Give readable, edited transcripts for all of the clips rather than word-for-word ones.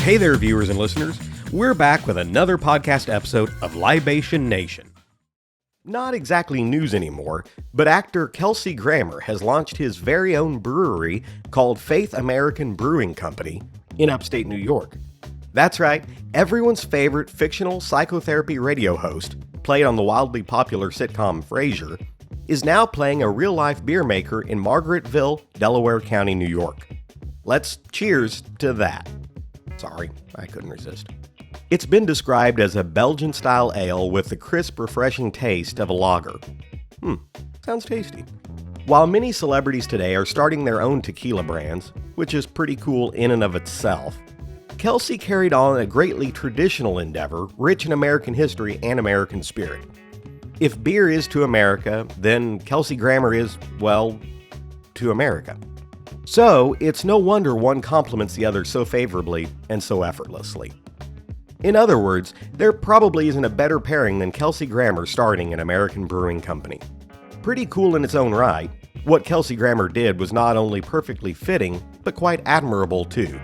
Hey there, viewers and listeners. We're back with another podcast episode of Libation Nation. Not exactly news anymore, but actor Kelsey Grammer has launched his very own brewery called Faith American Brewing Company in upstate New York. That's right, everyone's favorite fictional psychotherapy radio host, played on the wildly popular sitcom Frasier, is now playing a real-life beer maker in Margaretville, Delaware County, New York. Let's cheers to that. Sorry, I couldn't resist. It's been described as a Belgian-style ale with the crisp, refreshing taste of a lager. Sounds tasty. While many celebrities today are starting their own tequila brands, which is pretty cool in and of itself, Kelsey carried on a greatly traditional endeavor, rich in American history and American spirit. If beer is to America, then Kelsey Grammer is, well, to America. So, it's no wonder one complements the other so favorably and so effortlessly. In other words, there probably isn't a better pairing than Kelsey Grammer starting an American brewing company. Pretty cool in its own right, what Kelsey Grammer did was not only perfectly fitting, but quite admirable too.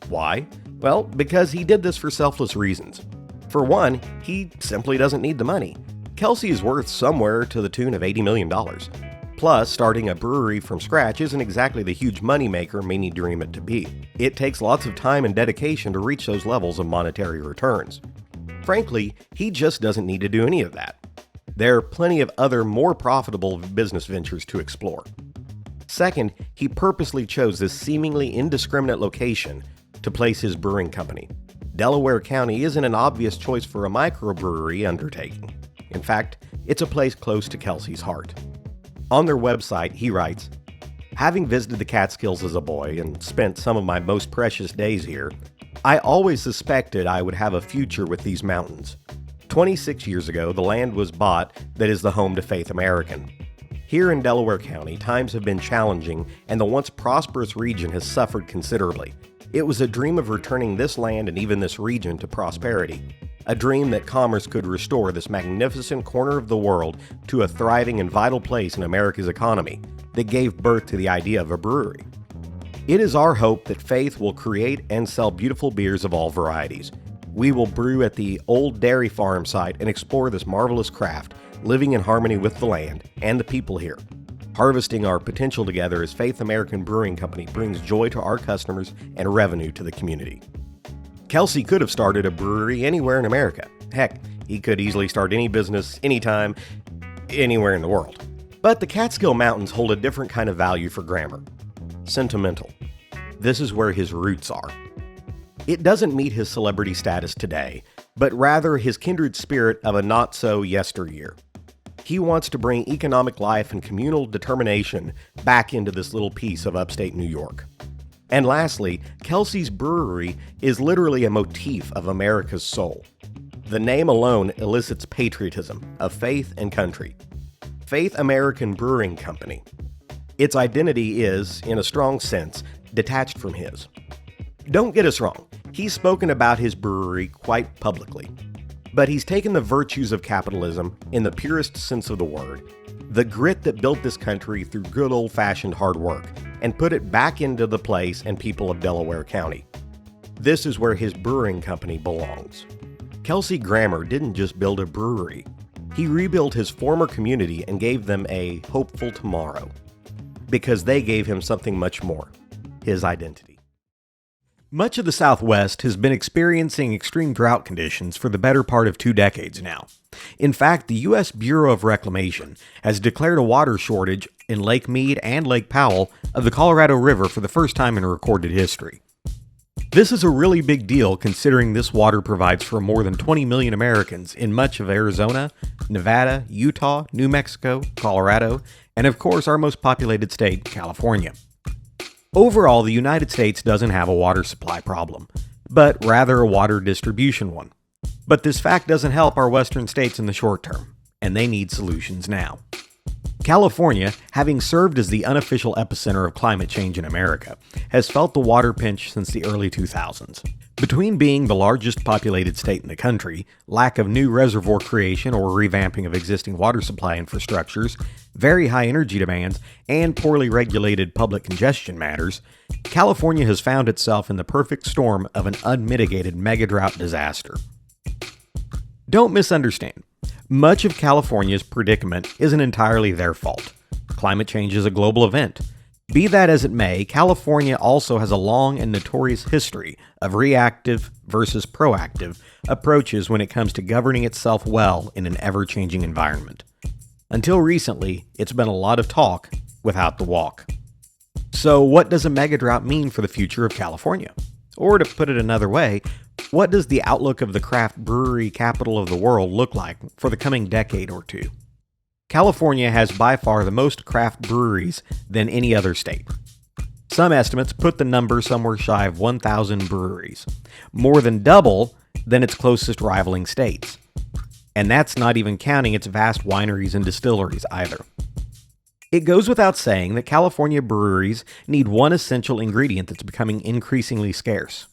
Why? Well, because he did this for selfless reasons. For one, he simply doesn't need the money. Kelsey is worth somewhere to the tune of $80 million. Plus, starting a brewery from scratch isn't exactly the huge moneymaker many dream it to be. It takes lots of time and dedication to reach those levels of monetary returns. Frankly, he just doesn't need to do any of that. There are plenty of other more profitable business ventures to explore. Second, he purposely chose this seemingly indiscriminate location to place his brewing company. Delaware County isn't an obvious choice for a microbrewery undertaking. In fact, it's a place close to Kelsey's heart. On their website, he writes, "Having visited the Catskills as a boy and spent some of my most precious days here, I always suspected I would have a future with these mountains. 26 years ago, the land was bought that is the home to Faith American. Here in Delaware County, times have been challenging and the once prosperous region has suffered considerably. It was a dream of returning this land and even this region to prosperity. A dream that commerce could restore this magnificent corner of the world to a thriving and vital place in America's economy that gave birth to the idea of a brewery. It is our hope that Faith will create and sell beautiful beers of all varieties. We will brew at the old dairy farm site and explore this marvelous craft, living in harmony with the land and the people here. Harvesting our potential together as Faith American Brewing Company brings joy to our customers and revenue to the community." Kelsey could have started a brewery anywhere in America. Heck, he could easily start any business, anytime, anywhere in the world. But the Catskill Mountains hold a different kind of value for Grammer. Sentimental. This is where his roots are. It doesn't meet his celebrity status today, but rather his kindred spirit of a not-so-yesteryear. He wants to bring economic life and communal determination back into this little piece of upstate New York. And lastly, Kelsey's brewery is literally a motif of America's soul. The name alone elicits patriotism of faith and country. Faith American Brewing Company. Its identity is, in a strong sense, detached from his. Don't get us wrong, he's spoken about his brewery quite publicly. But he's taken the virtues of capitalism, in the purest sense of the word, the grit that built this country through good old-fashioned hard work, and put it back into the place and people of Delaware County. This is where his brewing company belongs. Kelsey Grammer didn't just build a brewery. He rebuilt his former community and gave them a hopeful tomorrow. Because they gave him something much more, his identity. Much of the Southwest has been experiencing extreme drought conditions for the better part of 2 decades now. In fact, the U.S. Bureau of Reclamation has declared a water shortage in Lake Mead and Lake Powell of the Colorado River for the first time in recorded history. This is a really big deal considering this water provides for more than 20 million Americans in much of Arizona, Nevada, Utah, New Mexico, Colorado, and of course our most populated state, California. Overall, the United States doesn't have a water supply problem, but rather a water distribution one. But this fact doesn't help our western states in the short term, and they need solutions now. California, having served as the unofficial epicenter of climate change in America, has felt the water pinch since the early 2000s. Between being the largest populated state in the country, lack of new reservoir creation or revamping of existing water supply infrastructures, very high energy demands, and poorly regulated public congestion matters, California has found itself in the perfect storm of an unmitigated megadrought disaster. Don't misunderstand. Much of California's predicament isn't entirely their fault. Climate change is a global event. Be that as it may, California also has a long and notorious history of reactive versus proactive approaches when it comes to governing itself well in an ever-changing environment. Until recently, it's been a lot of talk without the walk. So what does a megadrought mean for the future of California? Or to put it another way, what does the outlook of the craft brewery capital of the world look like for the coming decade or two? California has by far the most craft breweries than any other state. Some estimates put the number somewhere shy of 1,000 breweries, more than double than its closest rivaling states. And that's not even counting its vast wineries and distilleries either. It goes without saying that California breweries need one essential ingredient that's becoming increasingly scarce: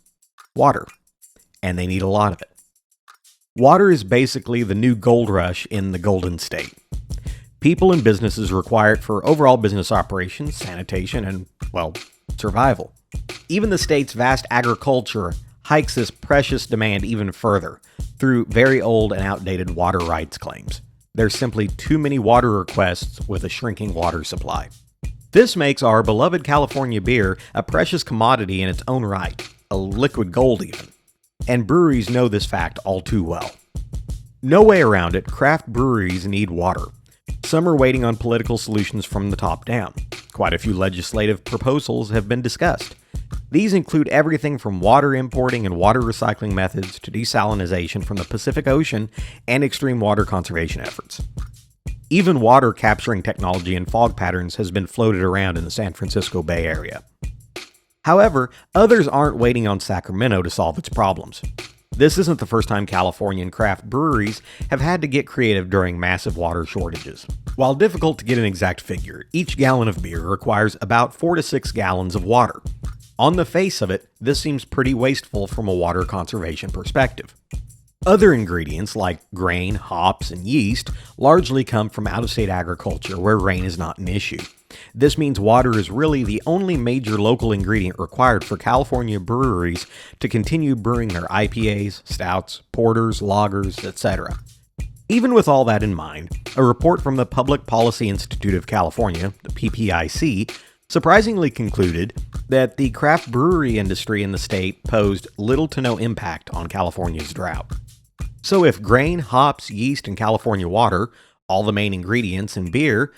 water. And they need a lot of it. Water is basically the new gold rush in the Golden State. People and businesses require it for overall business operations, sanitation, and, well, survival. Even the state's vast agriculture hikes this precious demand even further through very old and outdated water rights claims. There's simply too many water requests with a shrinking water supply. This makes our beloved California beer a precious commodity in its own right, a liquid gold even. And breweries know this fact all too well. No way around it, craft breweries need water. Some are waiting on political solutions from the top down. Quite a few legislative proposals have been discussed. These include everything from water importing and water recycling methods to desalination from the Pacific Ocean and extreme water conservation efforts. Even water capturing technology and fog patterns has been floated around in the San Francisco Bay Area. However, others aren't waiting on Sacramento to solve its problems. This isn't the first time Californian craft breweries have had to get creative during massive water shortages. While difficult to get an exact figure, each gallon of beer requires about 4 to 6 gallons of water. On the face of it, this seems pretty wasteful from a water conservation perspective. Other ingredients like grain, hops, and yeast largely come from out-of-state agriculture where rain is not an issue. This means water is really the only major local ingredient required for California breweries to continue brewing their IPAs, stouts, porters, lagers, etc. Even with all that in mind, a report from the Public Policy Institute of California, the PPIC, surprisingly concluded that the craft brewery industry in the state posed little to no impact on California's drought. So if grain, hops, yeast, and California water, all the main ingredients in beer,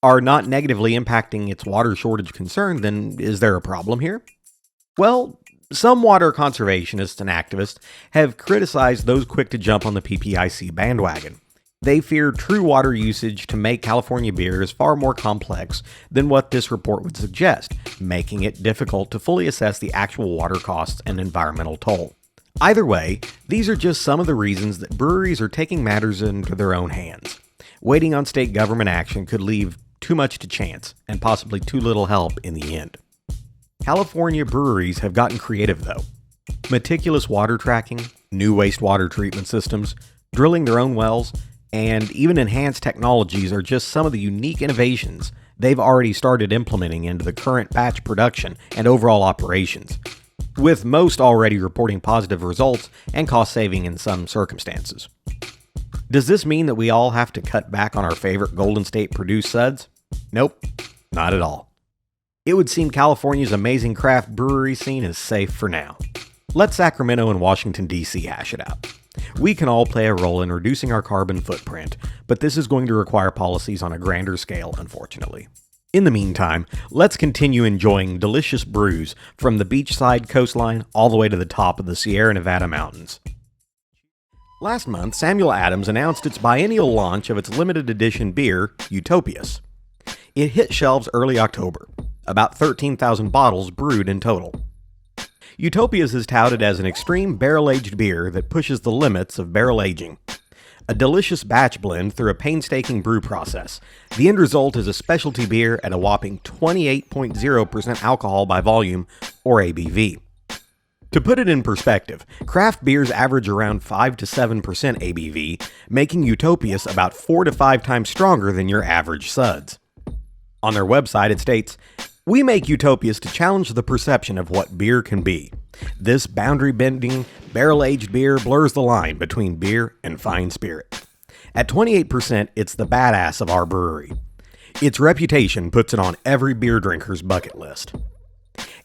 are not negatively impacting its water shortage concern, then is there a problem here? Well, some water conservationists and activists have criticized those quick to jump on the PPIC bandwagon. They fear true water usage to make California beer is far more complex than what this report would suggest, making it difficult to fully assess the actual water costs and environmental toll. Either way, these are just some of the reasons that breweries are taking matters into their own hands. Waiting on state government action could leave too much to chance, and possibly too little help in the end. California breweries have gotten creative though. Meticulous water tracking, new wastewater treatment systems, drilling their own wells, and even enhanced technologies are just some of the unique innovations they've already started implementing into the current batch production and overall operations, with most already reporting positive results and cost saving in some circumstances. Does this mean that we all have to cut back on our favorite Golden State produced suds? Nope, not at all. It would seem California's amazing craft brewery scene is safe for now. Let Sacramento and Washington, D.C. hash it out. We can all play a role in reducing our carbon footprint, but this is going to require policies on a grander scale, unfortunately. In the meantime, let's continue enjoying delicious brews from the beachside coastline all the way to the top of the Sierra Nevada mountains. Last month, Samuel Adams announced its biennial launch of its limited edition beer, Utopius. It hit shelves early October, about 13,000 bottles brewed in total. Utopius is touted as an extreme barrel-aged beer that pushes the limits of barrel aging. a delicious batch blend through a painstaking brew process. The end result is a specialty beer at a whopping 28.0% alcohol by volume, or ABV. To put it in perspective, craft beers average around 5 to 7% ABV, making Utopius about 4 to 5 times stronger than your average suds. On their website, it states, "We make Utopius to challenge the perception of what beer can be. This boundary-bending, barrel-aged beer blurs the line between beer and fine spirit. At 28%, it's the badass of our brewery. Its reputation puts it on every beer drinker's bucket list."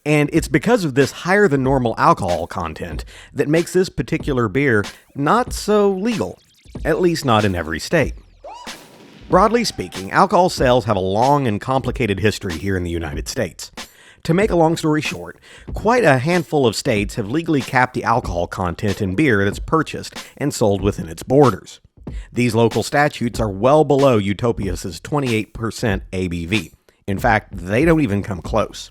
And it's because of this higher than normal alcohol content that makes this particular beer not so legal, at least not in every state. Broadly speaking, alcohol sales have a long and complicated history here in the United States. To make a long story short, quite a handful of states have legally capped the alcohol content in beer that's purchased and sold within its borders. These local statutes are well below Utopius's 28% ABV. In fact, they don't even come close.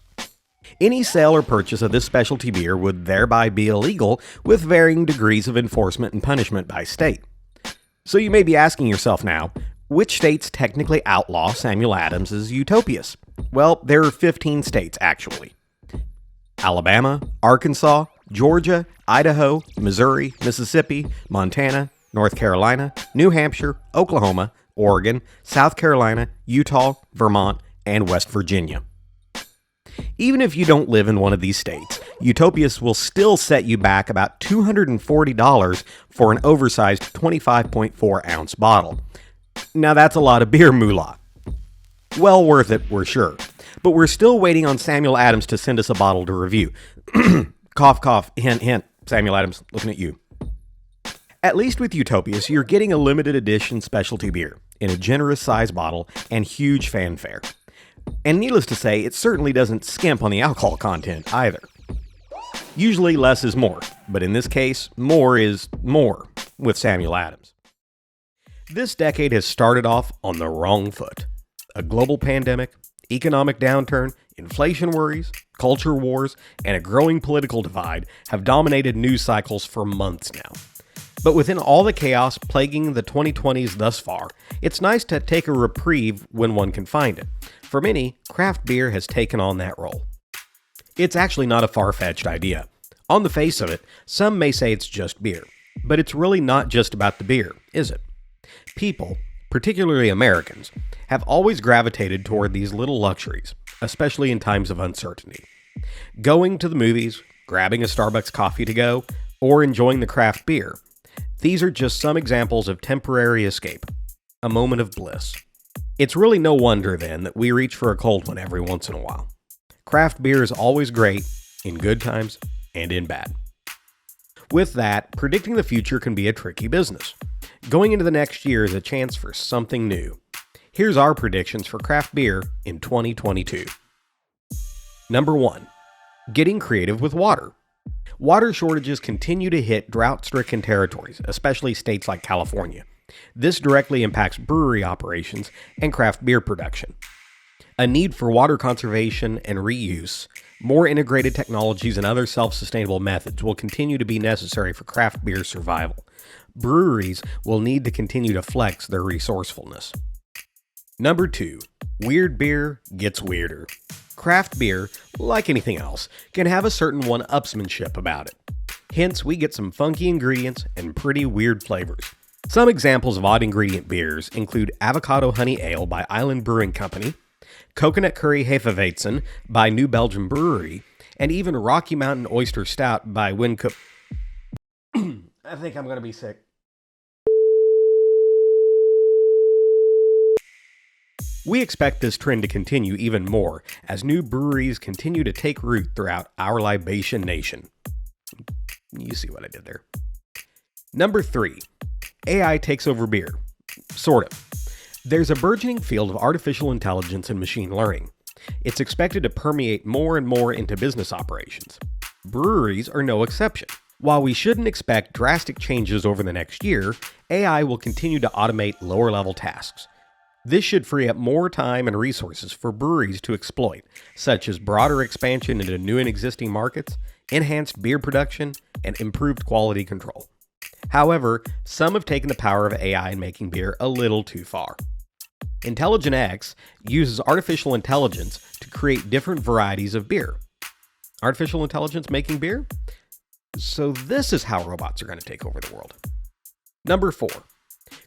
Any sale or purchase of this specialty beer would thereby be illegal, with varying degrees of enforcement and punishment by state. So you may be asking yourself now, which states technically outlaw Samuel Adams' Utopius? Well, there are 15 states, actually. Alabama, Arkansas, Georgia, Idaho, Missouri, Mississippi, Montana, North Carolina, New Hampshire, Oklahoma, Oregon, South Carolina, Utah, Vermont, and West Virginia. Even if you don't live in one of these states, Utopius will still set you back about $240 for an oversized 25.4-ounce bottle. Now that's a lot of beer moolah. Well worth it, we're sure. But we're still waiting on Samuel Adams to send us a bottle to review. Cough, cough, hint, hint. Samuel Adams, looking at you. At least with Utopius, you're getting a limited edition specialty beer in a generous size bottle and huge fanfare. And needless to say, it certainly doesn't skimp on the alcohol content either. Usually less is more, but in this case, more is more with Samuel Adams. This decade has started off on the wrong foot. A global pandemic, economic downturn, inflation worries, culture wars, and a growing political divide have dominated news cycles for months now. But within all the chaos plaguing the 2020s thus far, it's nice to take a reprieve when one can find it. For many, craft beer has taken on that role. It's actually not a far-fetched idea. On the face of it, some may say it's just beer. But it's really not just about the beer, is it? People, particularly Americans, have always gravitated toward these little luxuries, especially in times of uncertainty. Going to the movies, grabbing a Starbucks coffee to go, or enjoying the craft beer. These are just some examples of temporary escape, a moment of bliss. It's really no wonder, then, that we reach for a cold one every once in a while. Craft beer is always great, in good times and in bad. With that, predicting the future can be a tricky business. Going into the next year is a chance for something new. Here's our predictions for craft beer in 2022. Number 1. Getting creative with water. Water shortages continue to hit drought-stricken territories, especially states like California. This directly impacts brewery operations and craft beer production. A need for water conservation and reuse, more integrated technologies, and other self-sustainable methods will continue to be necessary for craft beer survival. Breweries will need to continue to flex their resourcefulness. Number 2. Weird beer gets weirder. Craft beer, like anything else, can have a certain one-upsmanship about it. Hence, we get some funky ingredients and pretty weird flavors. Some examples of odd ingredient beers include Avocado Honey Ale by Island Brewing Company, Coconut Curry Hefeweizen by New Belgium Brewery, and even Rocky Mountain Oyster Stout by Winco. I think I'm going to be sick. We expect this trend to continue even more as new breweries continue to take root throughout our Libation nation. You see what I did there. Number 3. AI takes over beer. Sort of. There's a burgeoning field of artificial intelligence and machine learning. It's expected to permeate more and more into business operations. Breweries are no exception. While we shouldn't expect drastic changes over the next year, AI will continue to automate lower-level tasks. This should free up more time and resources for breweries to exploit, such as broader expansion into new and existing markets, enhanced beer production, and improved quality control. However, some have taken the power of AI in making beer a little too far. Intelligent X uses artificial intelligence to create different varieties of beer. Artificial intelligence making beer? So this is how robots are going to take over the world. Number 4.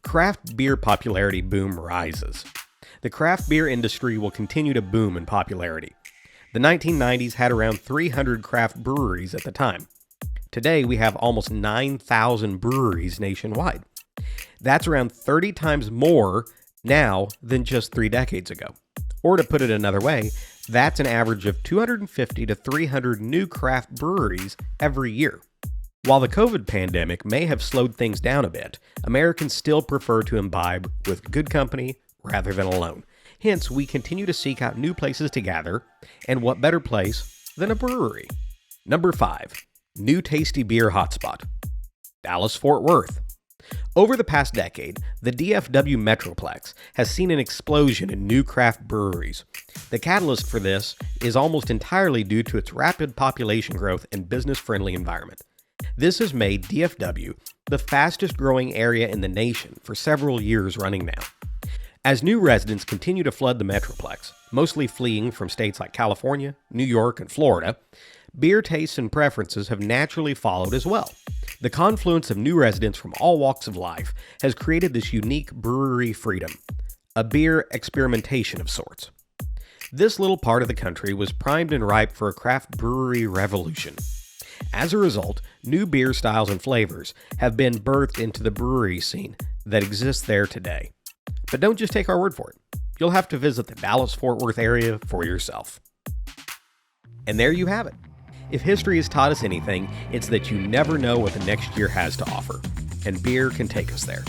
Craft beer popularity boom rises. The craft beer industry will continue to boom in popularity. The 1990s had around 300 craft breweries at the time. Today, we have almost 9,000 breweries nationwide. That's around 30 times more now than just 3 decades ago. Or to put it another way, that's an average of 250 to 300 new craft breweries every year. While the COVID pandemic may have slowed things down a bit, Americans still prefer to imbibe with good company rather than alone. Hence, we continue to seek out new places to gather, and what better place than a brewery? Number 5. New tasty beer hotspot. Dallas-Fort Worth. Over the past decade, the DFW Metroplex has seen an explosion in new craft breweries. The catalyst for this is almost entirely due to its rapid population growth and business-friendly environment. This has made DFW the fastest growing area in the nation for several years running now. As new residents continue to flood the Metroplex, mostly fleeing from states like California, New York, and Florida, beer tastes and preferences have naturally followed as well. The confluence of new residents from all walks of life has created this unique brewery freedom, a beer experimentation of sorts. This little part of the country was primed and ripe for a craft brewery revolution. As a result, new beer styles and flavors have been birthed into the brewery scene that exists there today. But don't just take our word for it. You'll have to visit the Dallas-Fort Worth area for yourself. And there you have it. If history has taught us anything, it's that you never know what the next year has to offer, and beer can take us there.